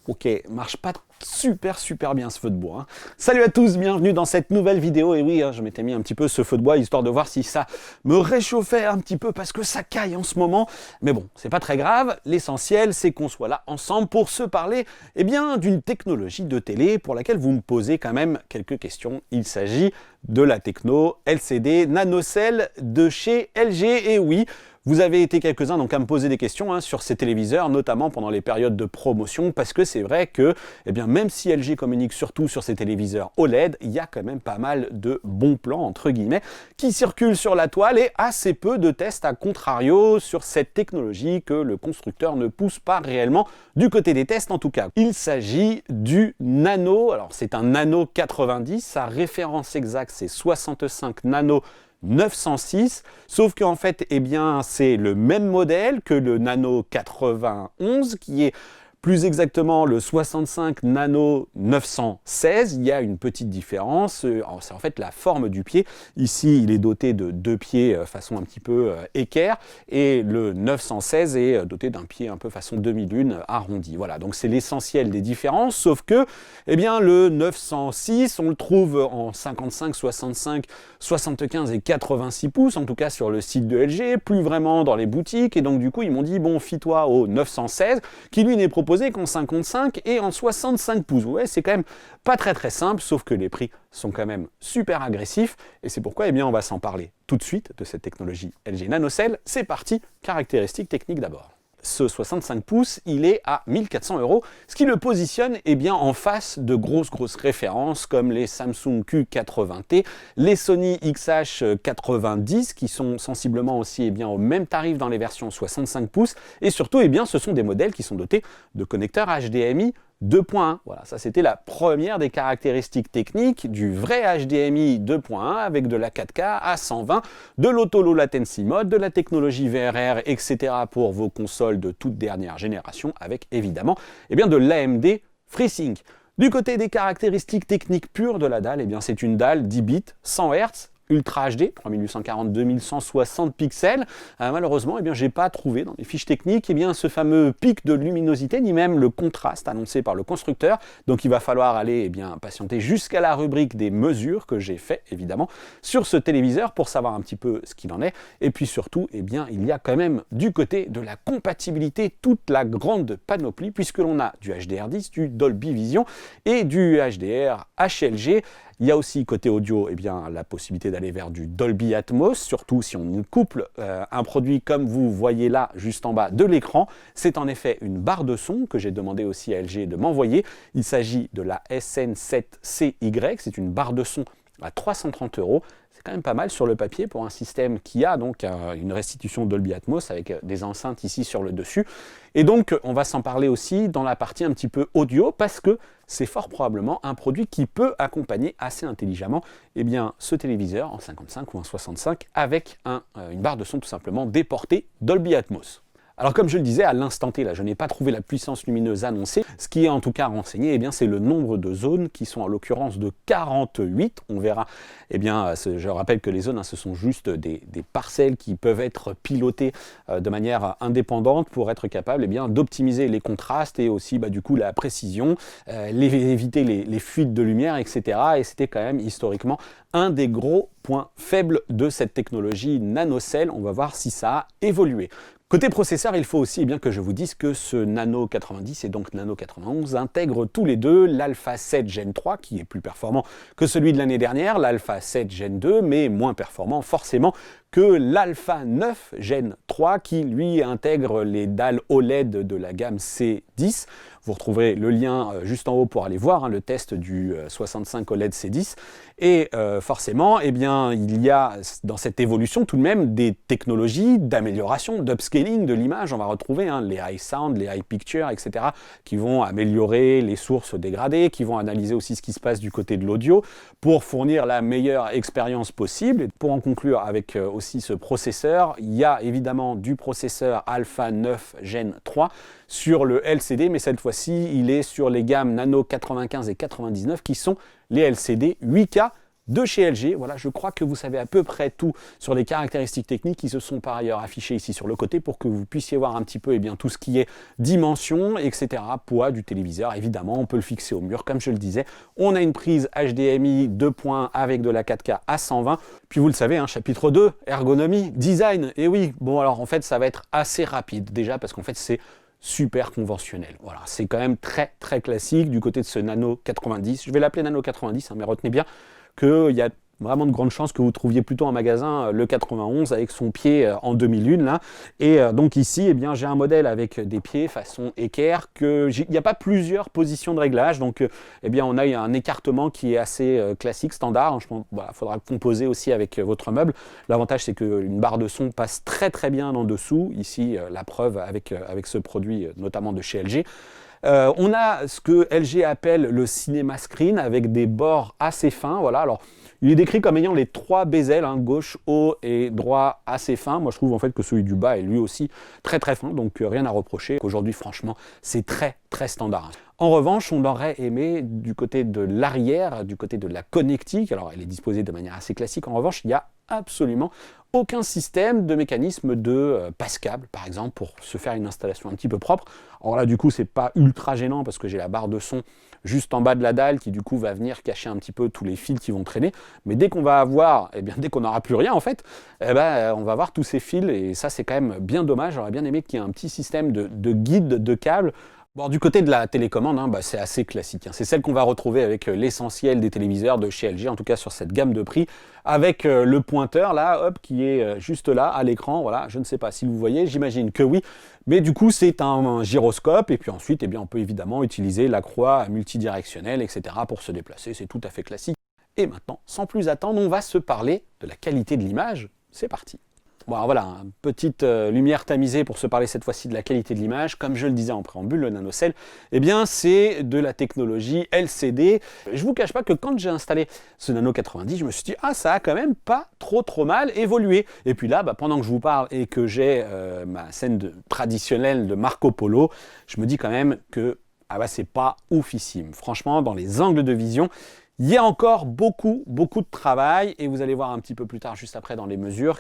Ok, marche pas super bien ce feu de bois. Hein. Salut à tous, bienvenue dans cette nouvelle vidéo. Et oui, je m'étais mis un petit peu ce feu de bois histoire de voir si ça me réchauffait un petit peu parce que ça caille en ce moment. Mais bon, c'est pas très grave. L'essentiel, c'est qu'on soit là ensemble pour se parler d'une technologie de télé pour laquelle vous me posez quand même quelques questions. Il s'agit de la techno LCD NanoCell de chez LG. Et oui, vous avez été quelques-uns donc à me poser des questions sur ces téléviseurs, notamment pendant les périodes de promotion, parce que c'est vrai que même si LG communique surtout sur ces téléviseurs OLED, il y a quand même pas mal de bons plans, entre guillemets, qui circulent sur la toile et assez peu de tests à contrario sur cette technologie que le constructeur ne pousse pas réellement du côté des tests en tout cas. Il s'agit du Nano, alors c'est un Nano 90, sa référence exacte c'est 65 Nano 906, sauf qu'en fait, c'est le même modèle que le Nano 91, qui est plus exactement le 65 Nano 916, il y a une petite différence, c'est en fait la forme du pied. Ici, il est doté de deux pieds façon un petit peu équerre, et le 916 est doté d'un pied un peu façon demi-lune arrondi. Voilà, donc c'est l'essentiel des différences, sauf que le 906, on le trouve en 55, 65, 75 et 86 pouces, en tout cas sur le site de LG, plus vraiment dans les boutiques, et donc du coup, ils m'ont dit, bon, fie-toi au 916, qui lui n'est proposé qu'en 55 et en 65 pouces. Ouais, c'est quand même pas très simple, sauf que les prix sont quand même super agressifs, et c'est pourquoi on va s'en parler tout de suite de cette technologie LG NanoCell. C'est parti, caractéristiques techniques d'abord. Ce 65 pouces, il est à 1400 €, ce qui le positionne en face de grosses références comme les Samsung Q80T, les Sony XH90 qui sont sensiblement aussi au même tarif dans les versions 65 pouces, et surtout ce sont des modèles qui sont dotés de connecteurs HDMI 2.1. Voilà, ça c'était la première des caractéristiques techniques du vrai HDMI 2.1 avec de la 4K à 120, de l'auto-low latency mode, de la technologie VRR, etc. pour vos consoles de toute dernière génération, avec évidemment de l'AMD FreeSync. Du côté des caractéristiques techniques pures de la dalle, c'est une dalle 10 bits, 100 Hz, Ultra HD, 3840-2160 pixels. Malheureusement, j'ai pas trouvé dans les fiches techniques ce fameux pic de luminosité, ni même le contraste annoncé par le constructeur. Donc il va falloir aller patienter jusqu'à la rubrique des mesures que j'ai fait évidemment sur ce téléviseur pour savoir un petit peu ce qu'il en est. Et puis surtout, il y a quand même du côté de la compatibilité toute la grande panoplie, puisque l'on a du HDR10, du Dolby Vision et du HDR HLG. Il y a aussi côté audio la possibilité d'aller vers du Dolby Atmos, surtout si on couple un produit comme vous voyez là juste en bas de l'écran. C'est en effet une barre de son que j'ai demandé aussi à LG de m'envoyer. Il s'agit de la SN7CY, c'est une barre de son à 330 €. C'est quand même pas mal sur le papier pour un système qui a donc une restitution Dolby Atmos avec des enceintes ici sur le dessus. Et donc on va s'en parler aussi dans la partie un petit peu audio parce que c'est fort probablement un produit qui peut accompagner assez intelligemment ce téléviseur en 55 ou en 65 avec une barre de son tout simplement déportée Dolby Atmos. Alors comme je le disais, à l'instant T, là, je n'ai pas trouvé la puissance lumineuse annoncée. Ce qui est en tout cas renseigné, c'est le nombre de zones qui sont en l'occurrence de 48. On verra, je rappelle que les zones, ce sont juste des parcelles qui peuvent être pilotées de manière indépendante pour être capable d'optimiser les contrastes et aussi du coup la précision, éviter les fuites de lumière, etc. Et c'était quand même historiquement un des gros points faibles de cette technologie NanoCell. On va voir si ça a évolué. Côté processeur, il faut aussi que je vous dise que ce Nano 90 et donc Nano 91 intègrent tous les deux l'Alpha 7 Gen 3 qui est plus performant que celui de l'année dernière, l'Alpha 7 Gen 2 mais moins performant forcément que l'Alpha 9 Gen 3 qui lui intègre les dalles OLED de la gamme C10. Vous retrouverez le lien juste en haut pour aller voir le test du 65 OLED C10. Et forcément, il y a dans cette évolution tout de même des technologies d'amélioration, d'upscaling de l'image. On va retrouver les high sound, les high picture, etc. qui vont améliorer les sources dégradées, qui vont analyser aussi ce qui se passe du côté de l'audio pour fournir la meilleure expérience possible. Et pour en conclure avec aussi ce processeur, il y a évidemment du processeur Alpha 9 Gen 3 sur le LCD, mais cette fois-ci, il est sur les gammes Nano 95 et 99 qui sont les LCD 8K de chez LG. Voilà, je crois que vous savez à peu près tout sur les caractéristiques techniques qui se sont par ailleurs affichées ici sur le côté pour que vous puissiez voir un petit peu tout ce qui est dimension, etc. Poids du téléviseur, évidemment, on peut le fixer au mur, comme je le disais. On a une prise HDMI 2 points avec de la 4K à 120. Puis vous le savez, chapitre 2, ergonomie, design. Et oui, bon alors en fait ça va être assez rapide déjà parce qu'en fait c'est super conventionnel. Voilà, c'est quand même très très classique du côté de ce Nano 90. Je vais l'appeler Nano 90, mais retenez bien qu'il y a vraiment de grandes chances que vous trouviez plutôt en magasin le 91 avec son pied en 2001 là. Et donc ici, j'ai un modèle avec des pieds façon équerre, il n'y a pas plusieurs positions de réglage, donc on a un écartement qui est assez classique, standard. Je pense faudra composer aussi avec votre meuble. L'avantage c'est qu'une barre de son passe très très bien en dessous. Ici, la preuve avec ce produit, notamment de chez LG. On a ce que LG appelle le cinéma screen avec des bords assez fins. Voilà, alors il est décrit comme ayant les 3 bezels, gauche, haut et droit assez fins. Moi je trouve en fait que celui du bas est lui aussi très très fin, donc rien à reprocher. Aujourd'hui franchement c'est très très standard. En revanche, on aurait aimé du côté de l'arrière, du côté de la connectique, alors elle est disposée de manière assez classique, en revanche il n'y a absolument aucun système de mécanisme de passe-câble, par exemple, pour se faire une installation un petit peu propre. Alors là, du coup, c'est pas ultra gênant parce que j'ai la barre de son juste en bas de la dalle qui, du coup, va venir cacher un petit peu tous les fils qui vont traîner. Mais dès qu'on va avoir, dès qu'on n'aura plus rien, en fait, on va avoir tous ces fils et ça, c'est quand même bien dommage. J'aurais bien aimé qu'il y ait un petit système de guide de câble. Bon, du côté de la télécommande, c'est assez classique. C'est celle qu'on va retrouver avec l'essentiel des téléviseurs de chez LG, en tout cas sur cette gamme de prix, avec le pointeur là, hop, qui est juste là à l'écran. Voilà, je ne sais pas si vous voyez, j'imagine que oui. Mais du coup, c'est un gyroscope et puis ensuite, on peut évidemment utiliser la croix multidirectionnelle, etc. pour se déplacer. C'est tout à fait classique. Et maintenant, sans plus attendre, on va se parler de la qualité de l'image. C'est parti. Bon, alors voilà, une petite lumière tamisée pour se parler cette fois-ci de la qualité de l'image. Comme je le disais en préambule, le NanoCell, c'est de la technologie LCD. Je vous cache pas que quand j'ai installé ce Nano 90, je me suis dit, ça a quand même pas trop mal évolué. Et puis là, pendant que je vous parle et que j'ai ma scène traditionnelle de Marco Polo, je me dis quand même que c'est pas oufissime. Franchement, dans les angles de vision, il y a encore beaucoup de travail et vous allez voir un petit peu plus tard, juste après dans les mesures,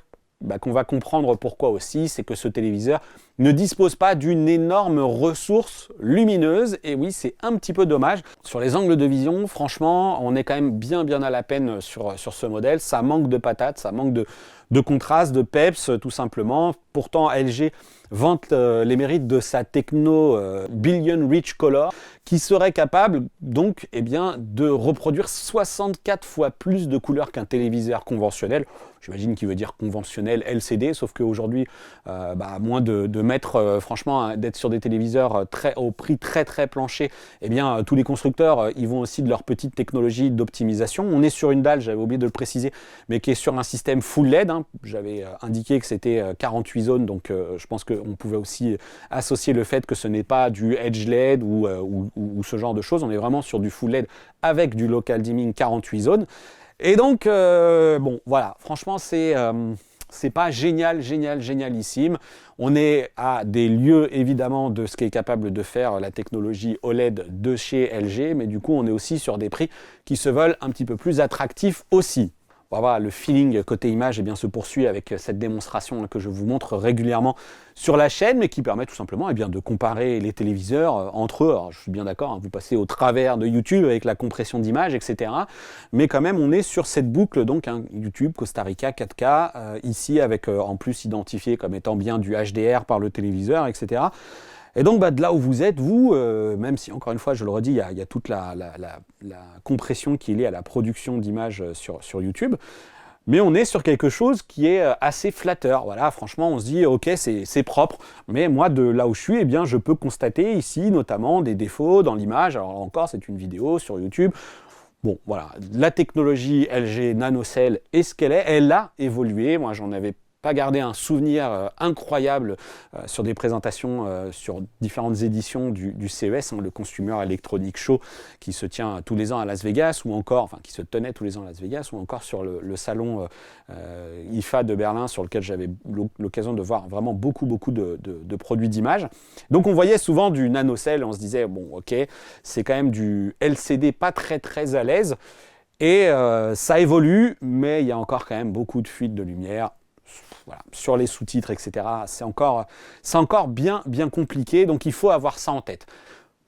qu'on va comprendre pourquoi aussi, c'est que ce téléviseur ne dispose pas d'une énorme ressource lumineuse, et oui, c'est un petit peu dommage. Sur les angles de vision, franchement, on est quand même bien à la peine sur ce modèle, ça manque de patates, ça manque de contraste, de peps, tout simplement. Pourtant, LG vante les mérites de sa techno Billion Rich Color, qui serait capable donc de reproduire 64 fois plus de couleurs qu'un téléviseur conventionnel. J'imagine qu'il veut dire conventionnel LCD, sauf qu'aujourd'hui, à moins de mettre, franchement, d'être sur des téléviseurs au prix très plancher, tous les constructeurs, ils vont aussi de leur petite technologie d'optimisation. On est sur une dalle, j'avais oublié de le préciser, mais qui est sur un système full LED. J'avais indiqué que c'était 48 zones, donc je pense qu'on pouvait aussi associer le fait que ce n'est pas du Edge LED ou ce genre de choses. On est vraiment sur du full LED avec du local dimming 48 zones. Et donc, voilà, franchement, c'est pas génialissime. On est à des lieux, évidemment, de ce qu'est capable de faire la technologie OLED de chez LG, mais du coup, on est aussi sur des prix qui se veulent un petit peu plus attractifs aussi. Voilà, le feeling côté image se poursuit avec cette démonstration que je vous montre régulièrement sur la chaîne, mais qui permet tout simplement de comparer les téléviseurs entre eux. Alors, je suis bien d'accord, vous passez au travers de YouTube avec la compression d'image, etc. Mais quand même, on est sur cette boucle, donc YouTube, Costa Rica, 4K, ici avec en plus identifié comme étant bien du HDR par le téléviseur, etc. Et donc, de là où vous êtes, vous, même si, encore une fois, je le redis, il y a toute la compression qui est liée à la production d'images sur YouTube, mais on est sur quelque chose qui est assez flatteur. Voilà, franchement, on se dit, ok, c'est propre, mais moi, de là où je suis, je peux constater ici, notamment, des défauts dans l'image. Alors encore, c'est une vidéo sur YouTube. Bon, voilà, la technologie LG NanoCell est ce qu'elle est. Elle a évolué. Moi, j'en avais pas gardé un souvenir incroyable sur des présentations sur différentes éditions du CES, le Consumer Electronics Show, qui se tient tous les ans à Las Vegas, ou encore, qui se tenait tous les ans à Las Vegas, ou encore sur le salon IFA de Berlin, sur lequel j'avais l'occasion de voir vraiment beaucoup de produits d'image. Donc on voyait souvent du NanoCell, on se disait, bon ok, c'est quand même du LCD pas très à l'aise. Et ça évolue, mais il y a encore quand même beaucoup de fuites de lumière. Voilà, sur les sous-titres, etc. C'est encore bien compliqué, donc il faut avoir ça en tête.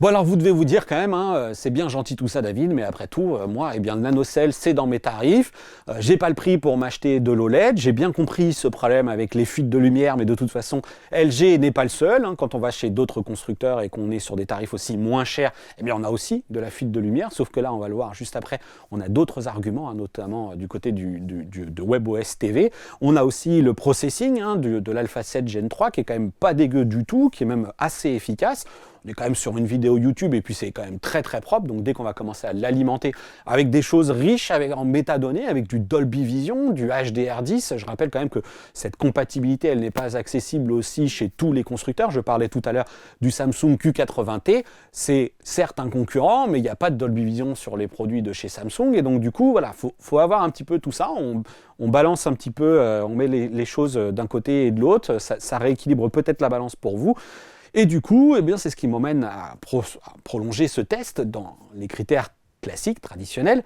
Bon alors vous devez vous dire quand même, hein, c'est bien gentil tout ça David, mais après tout, moi, eh bien, le NanoCell, c'est dans mes tarifs, j'ai pas le prix pour m'acheter de l'OLED, j'ai bien compris ce problème avec les fuites de lumière, mais de toute façon, LG n'est pas le seul, hein, quand on va chez d'autres constructeurs et qu'on est sur des tarifs aussi moins chers, eh bien on a aussi de la fuite de lumière, sauf que là, on va le voir juste après, on a d'autres arguments, hein, notamment du côté de WebOS TV, on a aussi le processing hein, de l'Alpha 7 Gen 3, qui est quand même pas dégueu du tout, qui est même assez efficace. On est quand même sur une vidéo YouTube et puis c'est quand même très propre, donc dès qu'on va commencer à l'alimenter avec des choses riches en métadonnées, avec du Dolby Vision, du HDR10, je rappelle quand même que cette compatibilité elle n'est pas accessible aussi chez tous les constructeurs. Je parlais tout à l'heure du Samsung Q80T, c'est certes un concurrent mais il n'y a pas de Dolby Vision sur les produits de chez Samsung et donc du coup voilà, faut avoir un petit peu tout ça, on balance un petit peu, on met les choses d'un côté et de l'autre, ça rééquilibre peut-être la balance pour vous. Et du coup, eh bien, c'est ce qui m'emmène à prolonger ce test dans les critères classiques, traditionnels.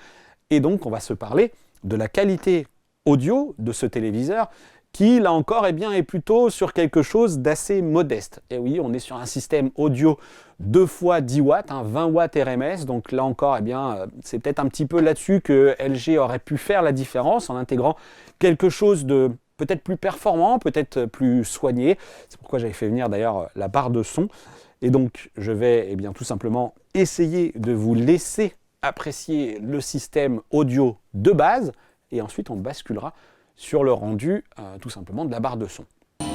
Et donc, on va se parler de la qualité audio de ce téléviseur qui, là encore, eh bien, est plutôt sur quelque chose d'assez modeste. Et oui, on est sur un système audio 2 fois 10 watts, hein, 20 watts RMS. Donc là encore, eh bien, c'est peut-être un petit peu là-dessus que LG aurait pu faire la différence en intégrant quelque chose de peut-être plus performant, peut-être plus soigné. C'est pourquoi j'avais fait venir d'ailleurs la barre de son. Et donc, je vais eh bien, tout simplement essayer de vous laisser apprécier le système audio de base. Et ensuite, on basculera sur le rendu tout simplement de la barre de son. Good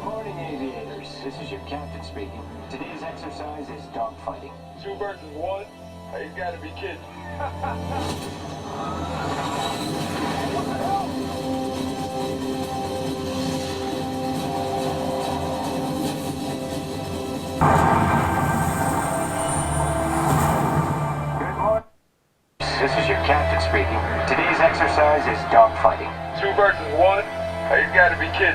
morning, aviators. This is your captain speaking. Today's exercise is dogfighting. 2 versus 1? Hey, you gotta be kidding. Good morning. This is your captain speaking. Today's exercise is dogfighting. 2 versus 1? Hey, you gotta be kidding.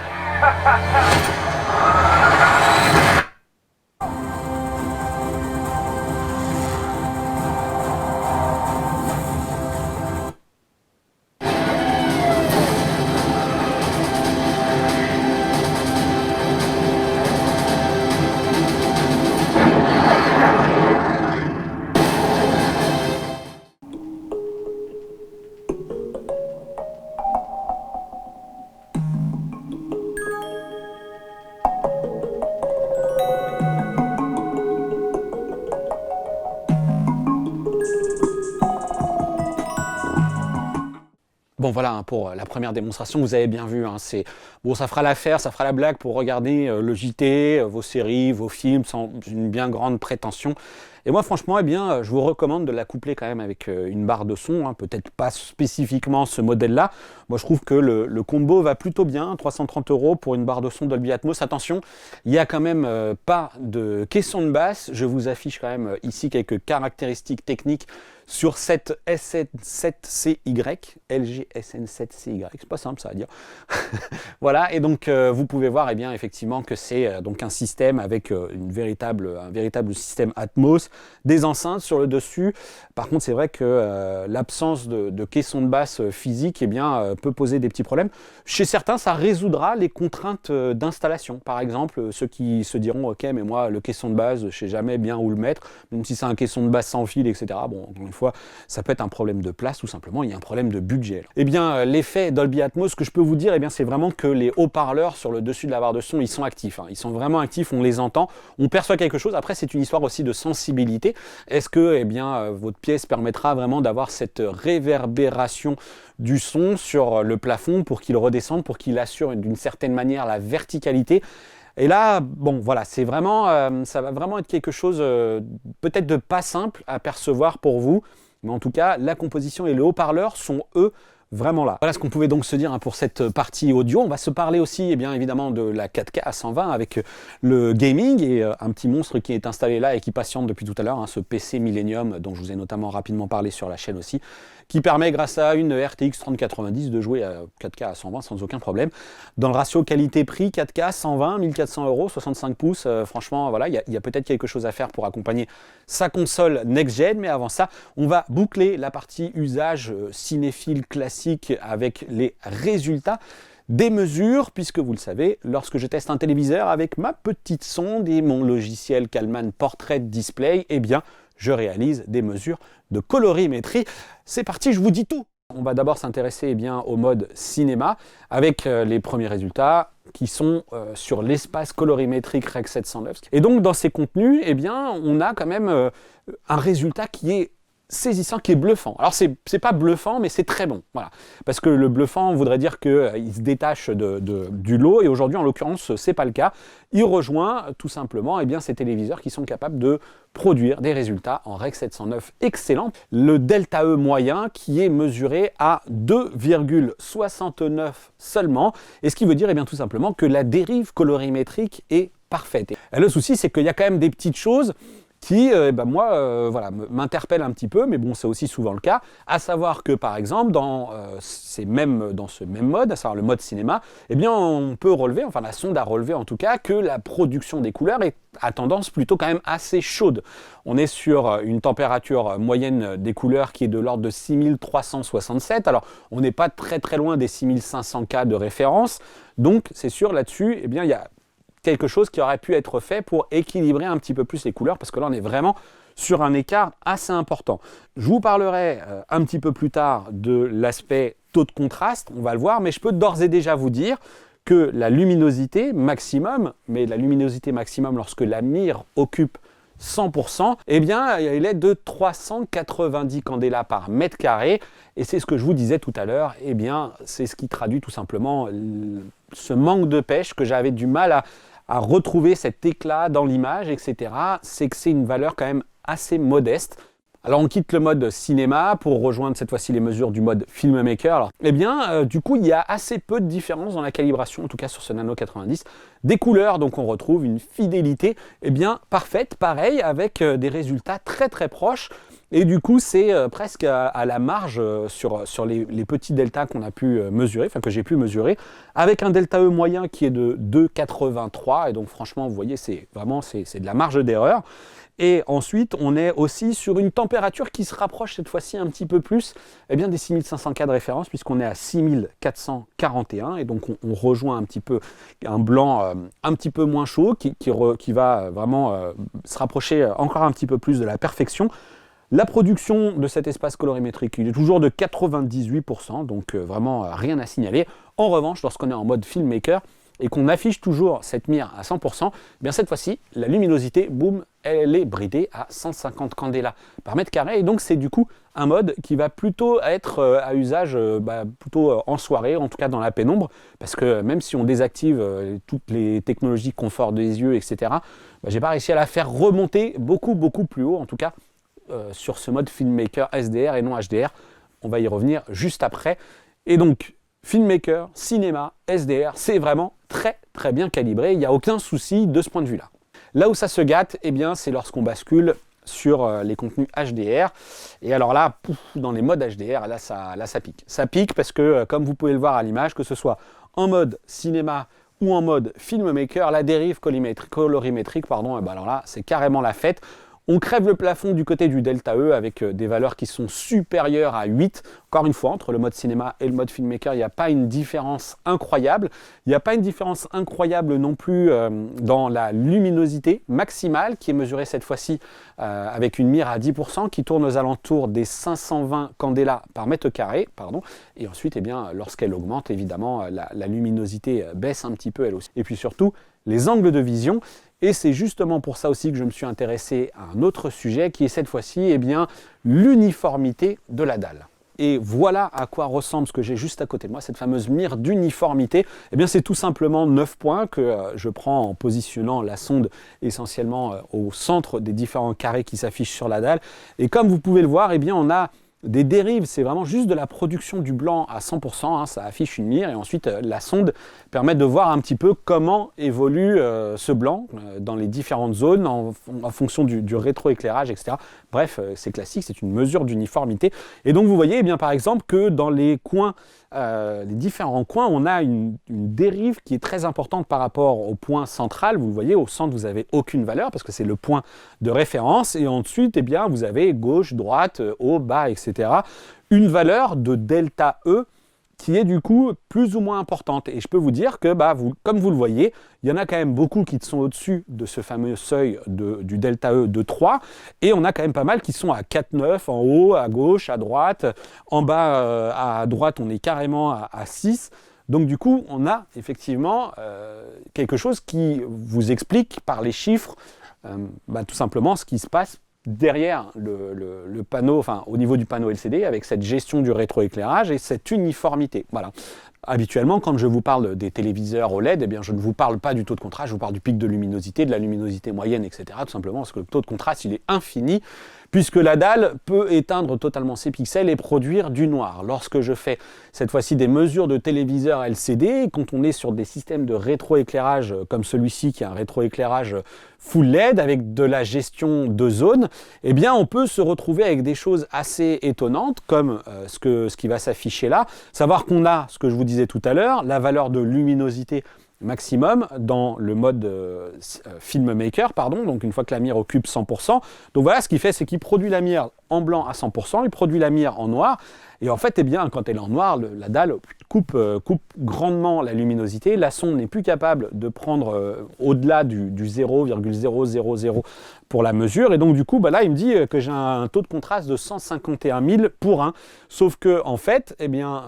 Bon voilà, pour la première démonstration, vous avez bien vu, hein, bon, ça fera l'affaire, ça fera la blague pour regarder le JT, vos séries, vos films, sans une bien grande prétention. Et moi franchement, eh bien, je vous recommande de la coupler quand même avec une barre de son, hein, peut-être pas spécifiquement ce modèle-là. Moi je trouve que le combo va plutôt bien, 330 € pour une barre de son Dolby Atmos. Attention, il n'y a quand même pas de caisson de basse, je vous affiche quand même ici quelques caractéristiques techniques sur cette SN7CY, LG SN7CY, c'est pas simple ça à dire. Voilà, et donc vous pouvez voir eh bien, effectivement que c'est donc un système avec un véritable système Atmos, des enceintes sur le dessus. Par contre, c'est vrai que l'absence de caisson de basse physique eh bien, peut poser des petits problèmes. Chez certains, ça résoudra les contraintes d'installation. Par exemple, ceux qui se diront « Ok, mais moi, le caisson de basse, je ne sais jamais bien où le mettre, même si c'est un caisson de basse sans fil, etc. » Bon, encore une fois, ça peut être un problème de place, tout simplement, il y a un problème de budget. Eh bien, l'effet Dolby Atmos, ce que je peux vous dire, eh bien, c'est vraiment que les haut-parleurs sur le dessus de la barre de son, ils sont actifs. Hein. Ils sont vraiment actifs, on les entend, on perçoit quelque chose. Après, c'est une histoire aussi de sensibilité. Est-ce que eh bien, votre pièce permettra vraiment d'avoir cette réverbération du son sur le plafond pour qu'il redescende, pour qu'il assure d'une certaine manière la verticalité? Et là, bon, voilà, c'est vraiment, ça va vraiment être quelque chose peut-être de pas simple à percevoir pour vous. Mais en tout cas, la composition et le haut-parleur sont, eux, vraiment là. Voilà ce qu'on pouvait donc se dire pour cette partie audio. On va se parler aussi, bien évidemment, de la 4K à 120 avec le gaming et un petit monstre qui est installé là et qui patiente depuis tout à l'heure, ce PC Millennium dont je vous ai notamment rapidement parlé sur la chaîne aussi, qui permet grâce à une RTX 3090 de jouer à 4K à 120 sans aucun problème. Dans le ratio qualité-prix, 4K 120, 1400 €, 65 pouces, franchement voilà, il y a peut-être quelque chose à faire pour accompagner sa console next-gen, mais avant ça, on va boucler la partie usage cinéphile classique avec les résultats des mesures, puisque vous le savez, lorsque je teste un téléviseur avec ma petite sonde et mon logiciel Calman Portrait Display, eh bien, je réalise des mesures de colorimétrie. C'est parti, je vous dis tout. On va d'abord s'intéresser au mode cinéma avec les premiers résultats qui sont sur l'espace colorimétrique Rec 709. Et donc dans ces contenus, on a quand même un résultat qui est saisissant, qui est bluffant. Alors c'est pas bluffant, mais c'est très bon. Voilà. Parce que le bluffant voudrait dire qu'il se détache du lot, et aujourd'hui en l'occurrence c'est pas le cas. Il rejoint tout simplement ces téléviseurs qui sont capables de produire des résultats en Rec 709 excellents. Le delta E moyen qui est mesuré à 2,69 seulement, et ce qui veut dire tout simplement que la dérive colorimétrique est parfaite. Et le souci c'est qu'il y a quand même des petites choses qui, m'interpelle un petit peu, mais bon, c'est aussi souvent le cas, à savoir que, par exemple, dans ce même mode, à savoir le mode cinéma, on peut relever, enfin la sonde a relevé en tout cas, que la production des couleurs est à tendance plutôt quand même assez chaude. On est sur une température moyenne des couleurs qui est de l'ordre de 6367, alors on n'est pas très très loin des 6500 K de référence, donc c'est sûr là-dessus, il y a quelque chose qui aurait pu être fait pour équilibrer un petit peu plus les couleurs, parce que là on est vraiment sur un écart assez important. Je vous parlerai un petit peu plus tard de l'aspect taux de contraste, on va le voir, mais je peux d'ores et déjà vous dire que la luminosité maximum, mais la luminosité maximum lorsque la mire occupe 100%, il est de 390 candela par mètre carré, et c'est ce que je vous disais tout à l'heure, c'est ce qui traduit tout simplement ce manque de pêche que j'avais du mal à retrouver cet éclat dans l'image, etc. C'est que c'est une valeur quand même assez modeste. Alors on quitte le mode cinéma pour rejoindre cette fois-ci les mesures du mode filmmaker. Alors, du coup, il y a assez peu de différence dans la calibration, en tout cas sur ce Nano 90. Des couleurs, donc on retrouve une fidélité parfaite, pareil, avec des résultats très très proches. Et du coup, c'est presque à la marge sur les petits deltas qu'on a pu mesurer, que j'ai pu mesurer, avec un delta E moyen qui est de 2,83. Et donc franchement, vous voyez, c'est de la marge d'erreur. Et ensuite, on est aussi sur une température qui se rapproche cette fois-ci un petit peu plus des 6500 K de référence, puisqu'on est à 6441. Et donc, on rejoint un petit peu un blanc un petit peu moins chaud qui va vraiment se rapprocher encore un petit peu plus de la perfection. La production de cet espace colorimétrique, il est toujours de 98%, donc vraiment rien à signaler. En revanche, lorsqu'on est en mode filmmaker, et qu'on affiche toujours cette mire à 100%, cette fois-ci, la luminosité, boum, elle est bridée à 150 candela par mètre carré. Et donc, c'est du coup un mode qui va plutôt être à usage plutôt en soirée, en tout cas dans la pénombre, parce que même si on désactive toutes les technologies confort des yeux, etc., j'ai pas réussi à la faire remonter beaucoup plus haut, en tout cas sur ce mode filmmaker SDR et non HDR. On va y revenir juste après. Et donc, filmmaker, cinéma, SDR, c'est vraiment très très bien calibré, il n'y a aucun souci de ce point de vue-là. Là où ça se gâte, c'est lorsqu'on bascule sur les contenus HDR. Et alors là, dans les modes HDR, là ça pique. Ça pique parce que, comme vous pouvez le voir à l'image, que ce soit en mode cinéma ou en mode filmmaker, la dérive colorimétrique, alors là, c'est carrément la fête. On crève le plafond du côté du delta E avec des valeurs qui sont supérieures à 8. Encore une fois, entre le mode cinéma et le mode filmmaker, il n'y a pas une différence incroyable. Il n'y a pas une différence incroyable non plus dans la luminosité maximale qui est mesurée cette fois-ci avec une mire à 10% qui tourne aux alentours des 520 candela par mètre carré. Et ensuite, lorsqu'elle augmente, évidemment, la luminosité baisse un petit peu elle aussi. Et puis surtout, les angles de vision. Et c'est justement pour ça aussi que je me suis intéressé à un autre sujet qui est cette fois-ci l'uniformité de la dalle. Et voilà à quoi ressemble ce que j'ai juste à côté de moi, cette fameuse mire d'uniformité. C'est tout simplement 9 points que je prends en positionnant la sonde essentiellement au centre des différents carrés qui s'affichent sur la dalle. Et comme vous pouvez le voir, on a Des dérives, c'est vraiment juste de la production du blanc à 100%, hein, ça affiche une mire et ensuite la sonde permet de voir un petit peu comment évolue ce blanc dans les différentes zones en fonction du rétroéclairage, etc. Bref, c'est classique, c'est une mesure d'uniformité. Et donc vous voyez eh bien, par exemple que dans les coins, les différents coins, on a une dérive qui est très importante par rapport au point central. Vous le voyez, au centre, vous n'avez aucune valeur parce que c'est le point de référence. Et ensuite, eh bien, vous avez gauche, droite, haut, bas, etc. Une valeur de delta E qui est du coup plus ou moins importante. Et je peux vous dire que, comme vous le voyez, il y en a quand même beaucoup qui sont au-dessus de ce fameux seuil du delta E de 3, et on a quand même pas mal qui sont à 4,9 en haut, à gauche, à droite, en bas à droite on est carrément à 6. Donc du coup, on a effectivement quelque chose qui vous explique par les chiffres tout simplement ce qui se passe derrière le panneau, enfin au niveau du panneau LCD, avec cette gestion du rétroéclairage et cette uniformité. Voilà. Habituellement, quand je vous parle des téléviseurs OLED, eh bien, je ne vous parle pas du taux de contraste, je vous parle du pic de luminosité, de la luminosité moyenne, etc. Tout simplement parce que le taux de contraste, il est infini, puisque la dalle peut éteindre totalement ses pixels et produire du noir. Lorsque je fais cette fois-ci des mesures de téléviseurs LCD, quand on est sur des systèmes de rétroéclairage comme celui-ci, qui est un rétroéclairage full LED avec de la gestion de zone, eh bien on peut se retrouver avec des choses assez étonnantes, comme ce qui va s'afficher là, savoir qu'on a, ce que je vous disais tout à l'heure, la valeur de luminosité maximum dans le mode filmmaker, donc une fois que la mire occupe 100%. Donc voilà, ce qu'il fait, c'est qu'il produit la mire en blanc à 100%, il produit la mire en noir, et en fait, eh bien, quand elle est en noir, la dalle coupe grandement la luminosité, la sonde n'est plus capable de prendre au-delà du 0,000 pour la mesure, et donc du coup, là, il me dit que j'ai un taux de contraste de 151 000 pour 1, sauf que en fait, eh bien,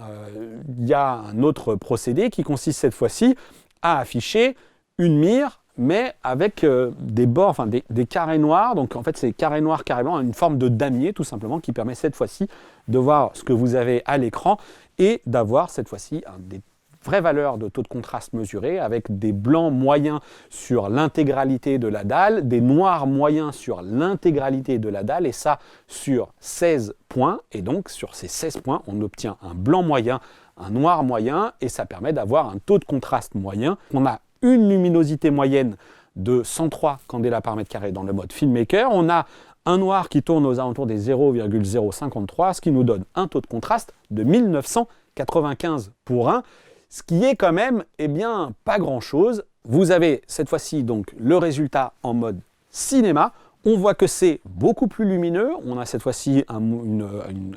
il y a un autre procédé qui consiste cette fois-ci à afficher une mire, mais avec des bords, enfin des carrés noirs. Donc en fait, c'est carré noir, carré blanc, une forme de damier tout simplement, qui permet cette fois-ci de voir ce que vous avez à l'écran et d'avoir cette fois-ci des vraies valeurs de taux de contraste mesurés, avec des blancs moyens sur l'intégralité de la dalle, des noirs moyens sur l'intégralité de la dalle, et ça sur 16 points. Et donc sur ces 16 points, on obtient un blanc moyen, un noir moyen, et ça permet d'avoir un taux de contraste moyen. On a une luminosité moyenne de 103 candela par mètre carré dans le mode filmmaker. On a un noir qui tourne aux alentours des 0,053, ce qui nous donne un taux de contraste de 1995 pour 1, ce qui est quand même, eh bien, pas grand-chose. Vous avez cette fois-ci donc le résultat en mode cinéma. On voit que c'est beaucoup plus lumineux. On a cette fois-ci une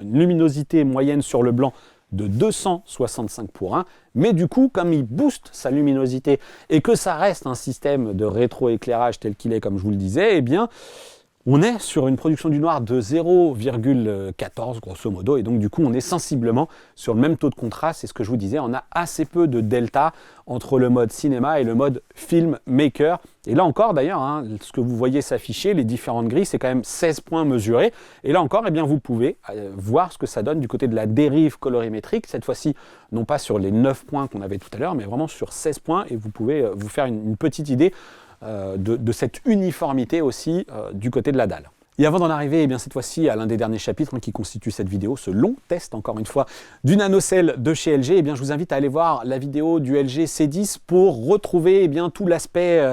luminosité moyenne sur le blanc de 265 pour 1, mais du coup, comme il booste sa luminosité et que ça reste un système de rétroéclairage tel qu'il est, comme je vous le disais, eh bien, on est sur une production du noir de 0,14 grosso modo, et donc du coup on est sensiblement sur le même taux de contraste. C'est ce que je vous disais, on a assez peu de delta entre le mode cinéma et le mode filmmaker. Et là encore d'ailleurs, ce que vous voyez s'afficher, les différentes grilles, c'est quand même 16 points mesurés. Et là encore, eh bien, vous pouvez voir ce que ça donne du côté de la dérive colorimétrique, cette fois-ci non pas sur les 9 points qu'on avait tout à l'heure, mais vraiment sur 16 points, et vous pouvez vous faire une petite idée de cette uniformité aussi du côté de la dalle. Et avant d'en arriver, eh bien, cette fois-ci à l'un des derniers chapitres qui constitue cette vidéo, ce long test encore une fois du nanocell de chez LG, eh bien, je vous invite à aller voir la vidéo du LG C10 pour retrouver eh bien, tout l'aspect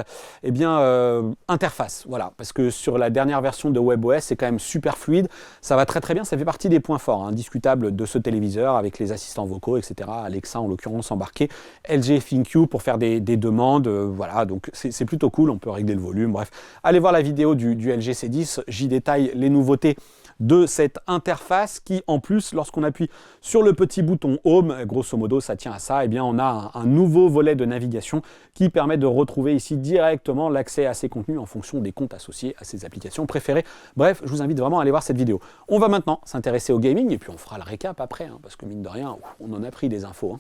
interface. Voilà, parce que sur la dernière version de WebOS, c'est quand même super fluide, ça va très très bien, ça fait partie des points forts indiscutables de ce téléviseur avec les assistants vocaux, etc. Alexa en l'occurrence embarqué, LG ThinQ pour faire des demandes, voilà, donc c'est plutôt cool, on peut régler le volume, bref. Allez voir la vidéo du LG C10, j'y détaille les nouveautés de cette interface qui, en plus, lorsqu'on appuie sur le petit bouton Home, grosso modo, ça tient à ça, et bien on a un nouveau volet de navigation qui permet de retrouver ici directement l'accès à ces contenus en fonction des comptes associés à ses applications préférées. Bref, je vous invite vraiment à aller voir cette vidéo. On va maintenant s'intéresser au gaming, et puis on fera le récap après, parce que mine de rien, on en a pris des infos.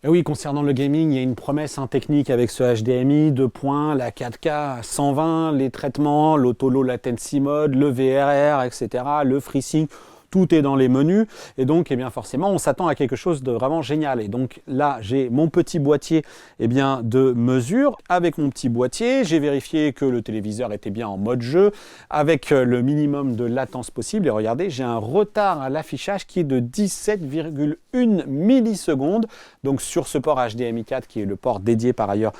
Et oui, concernant le gaming, il y a une promesse technique avec ce HDMI, 2 points, la 4K à 120, les traitements, l'auto-low latency mode, le VRR, etc., le FreeSync, tout est dans les menus, et donc eh bien, forcément on s'attend à quelque chose de vraiment génial. Et donc là j'ai mon petit boîtier eh bien, de mesure. Avec mon petit boîtier, j'ai vérifié que le téléviseur était bien en mode jeu, avec le minimum de latence possible, et regardez, j'ai un retard à l'affichage qui est de 17,1 millisecondes, donc sur ce port HDMI 4 qui est le port dédié par ailleurs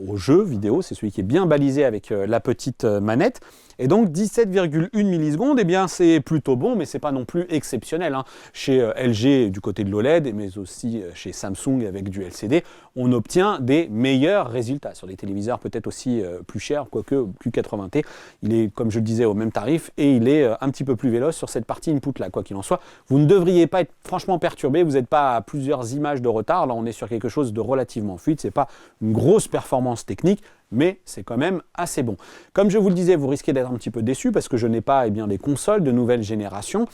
au jeu vidéo, c'est celui qui est bien balisé avec la petite manette. Et donc 17,1 millisecondes, eh bien c'est plutôt bon, mais c'est pas non plus exceptionnel. Hein. Chez LG du côté de l'OLED, mais aussi chez Samsung avec du LCD, on obtient des meilleurs résultats. Sur les téléviseurs peut-être aussi plus chers, quoique Q80T, il est, comme je le disais, au même tarif, et il est un petit peu plus véloce sur cette partie input là. Quoi qu'il en soit, vous ne devriez pas être franchement perturbé, vous n'êtes pas à plusieurs images de retard, là on est sur quelque chose de relativement fluide, c'est pas une grosse performance technique, mais c'est quand même assez bon. Comme je vous le disais, vous risquez d'être un petit peu déçu parce que je n'ai pas les consoles de nouvelle génération.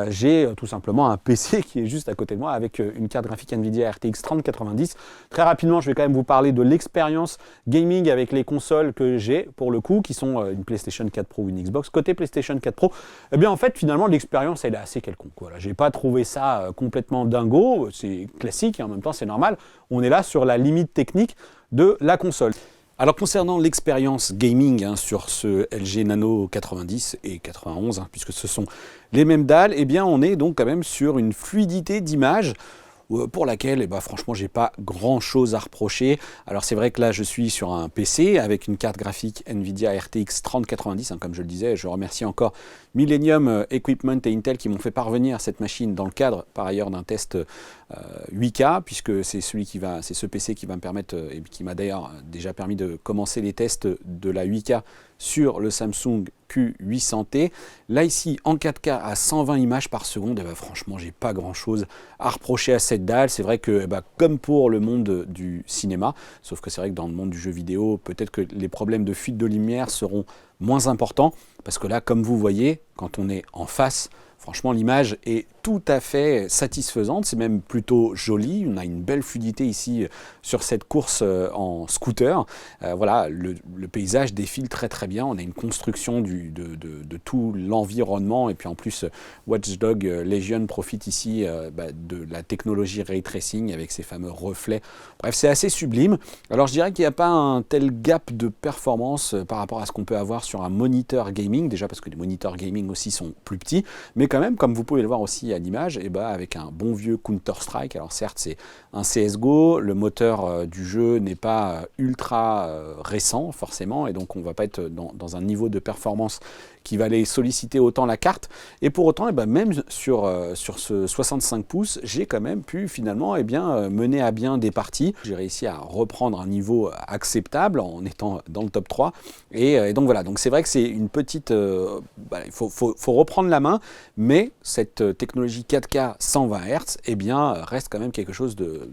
J'ai tout simplement un PC qui est juste à côté de moi avec une carte graphique Nvidia RTX 3090. Très rapidement, je vais quand même vous parler de l'expérience gaming avec les consoles que j'ai pour le coup, qui sont une PlayStation 4 Pro ou une Xbox. Côté PlayStation 4 Pro, eh bien en fait finalement l'expérience elle est assez quelconque. Voilà, j'ai pas trouvé ça complètement dingo, c'est classique et en même temps c'est normal. On est là sur la limite technique de la console. Alors concernant l'expérience gaming sur ce LG Nano 90 et 91, puisque ce sont les mêmes dalles, eh bien on est donc quand même sur une fluidité d'image pour laquelle franchement j'ai pas grand chose à reprocher. Alors c'est vrai que là je suis sur un PC avec une carte graphique Nvidia RTX 3090, comme je le disais, je remercie encore Millennium Equipment et Intel qui m'ont fait parvenir cette machine dans le cadre par ailleurs d'un test 8K, puisque c'est ce PC qui va me permettre et qui m'a d'ailleurs déjà permis de commencer les tests de la 8K sur le Samsung Q800T. Là ici en 4K à 120 images par seconde, franchement j'ai pas grand chose à reprocher à cette dalle. C'est vrai que comme pour le monde du cinéma, sauf que c'est vrai que dans le monde du jeu vidéo, peut-être que les problèmes de fuite de lumière seront moins importants, parce que là comme vous voyez, quand on est en face, franchement l'image est tout à fait satisfaisante, c'est même plutôt joli, on a une belle fluidité ici sur cette course en scooter. Voilà, le paysage défile très très bien, on a une construction de tout l'environnement, et puis en plus Watch Dogs Legion profite ici de la technologie Ray Tracing avec ses fameux reflets. Bref, c'est assez sublime. Alors je dirais qu'il n'y a pas un tel gap de performance par rapport à ce qu'on peut avoir sur un moniteur gaming, déjà parce que les moniteurs gaming aussi sont plus petits, mais quand même, comme vous pouvez le voir aussi à l'image, avec un bon vieux Counter-Strike. Alors certes, c'est un CSGO, le moteur du jeu n'est pas ultra récent forcément, et donc on ne va pas être dans un niveau de performance qui va aller solliciter autant la carte. Et pour autant, même sur ce 65 pouces, j'ai quand même pu finalement mener à bien des parties. J'ai réussi à reprendre un niveau acceptable en étant dans le top 3. Et donc voilà, donc c'est vrai que c'est une petite... il faut reprendre la main, mais cette technologie 4K 120 Hz reste quand même quelque chose de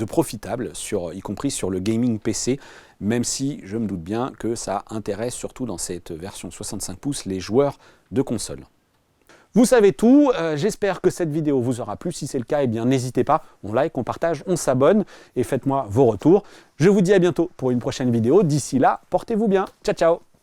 profitable, y compris sur le gaming PC, même si je me doute bien que ça intéresse surtout dans cette version 65 pouces les joueurs de console. Vous savez tout, j'espère que cette vidéo vous aura plu. Si c'est le cas, n'hésitez pas, on like, on partage, on s'abonne et faites-moi vos retours. Je vous dis à bientôt pour une prochaine vidéo. D'ici là, portez-vous bien. Ciao, ciao!